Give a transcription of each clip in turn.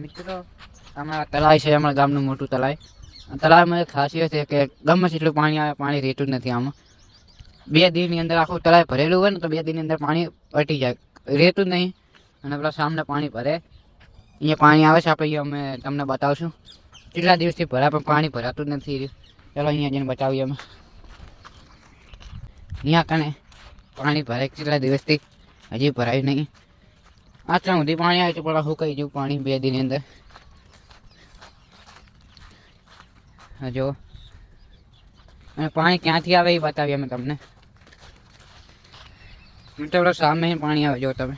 મિત્રો અમારા તળાવ છે, અમારા ગામનું મોટું તળાવ. તળાવમાં એક ખાસિયત છે કે ગમે એટલું પાણી આવે, પાણી રહેતું જ નથી આમાં. 2 દિનની અંદર આખું તળાવ ભરેલું હોય ને તો 2 દિનની અંદર પાણી પટી જાય, રહેતું જ નહીં. અને પેલા સામને પાણી ભરે, અહીંયા પાણી આવે છે, આપણે અહીંયા અમે તમને બતાવશું કેટલા દિવસથી ભરા પણ પાણી ભરાતું જ નથી. ચાલો અહીંયા જઈને બતાવીએ અમે. અહીંયા કને પાણી ભરાય કેટલા દિવસથી, હજી ભરાયું નહીં. આટલા સુધી પાણી આવે છે પણ સુકાઈ ગયું પાણી 2 દિનની અંદર. જો અને પાણી ક્યાંથી આવે એ બતાવીએ અમે તમને. મિત્રો સામે પાણી આવે, જો તમે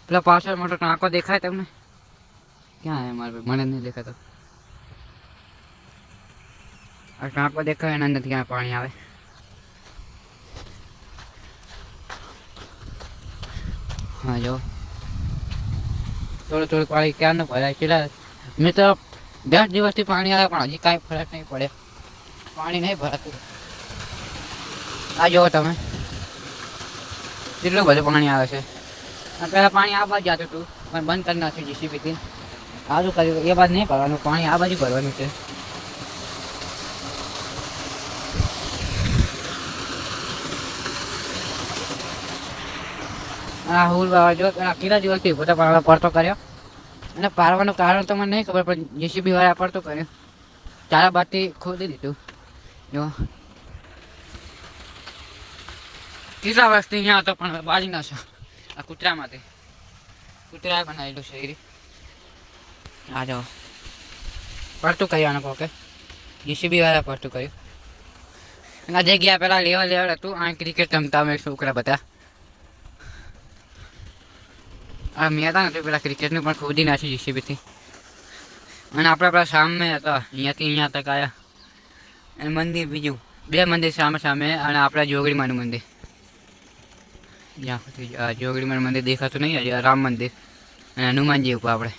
પેલા પાછળ મોટો ટાંકો દેખાય તમને? ક્યાં આવે મારે? મને નહીં દેખાતો. આ ટાંકો દેખાય એના અંદર ક્યાં પાણી આવે. હા જો થોડું થોડું પાણી ક્યાં ન ભરાય. કેટલા મિત્રો 10 દિવસથી પાણી આવે પણ હજી કાંઈ ફરક નહીં પડે, પાણી નહીં ભરાતું. આ જુઓ તમે કેટલું બધું પાણી આવે છે. પહેલાં પાણી આ બાજુ જતું હતું પણ બંધ કરી નાખ્યું જીસીબીથી. આજુ કર્યું એ બાજુ નહીં ભરવાનું, પાણી આ બાજુ ભરવાનું છે. હા હુલ જો કેટલા દિવસથી બધા પાડવા પડતો કર્યો, અને પાડવાનું કારણ તો મને નહીં ખબર, પણ જીસીબી વાળા પડતો કર્યો. ચારા બાદથી ખોદી દીધું. જો કેટલા વર્ષથી અહીંયા હતો પણ બાળી નાખ્યો. આ કૂતરામાંથી કૂતરાએ બનાવેલું છે એ. આ જાઓ પડતું કર્યું આને કોકે, જીસીબી વાળા પડતું કર્યું. આ જગ્યા પેલા લેવલ હતું, આ ક્રિકેટ રમતા અમે છોકરા બધા. આ મેદાન હતું પેલા ક્રિકેટનું પણ ખોદી નાખ્યું જીસીબીથી. અને આપણે પેલા સામે હતા, અહીંયાથી અહીંયા તક આવ્યા. અને મંદિર બીજું 2 મંદિર સામે સામે, અને આપણા જોગડીમાનું મંદિર. જ્યાં સુધી જોગડીમાનું મંદિર દેખાતું નહીં, હજી રામ મંદિર અને હનુમાનજી ઉપર આપણે.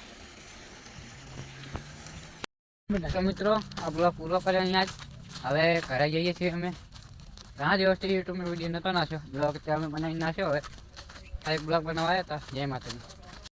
તો મિત્રો આ બ્લોગ પૂરો કર્યો અહીંયા જ. હવે ઘરે જઈએ છીએ અમે. ઘણા દિવસથી યુટ્યુબમાં વિડીયો નહોતો નાખ્યો, બ્લોગ ત્યાં અમે બનાવી નાખ્યો. હવે ખાલી બ્લોગ બનાવવા આવ્યા હતા. જય માતાજી.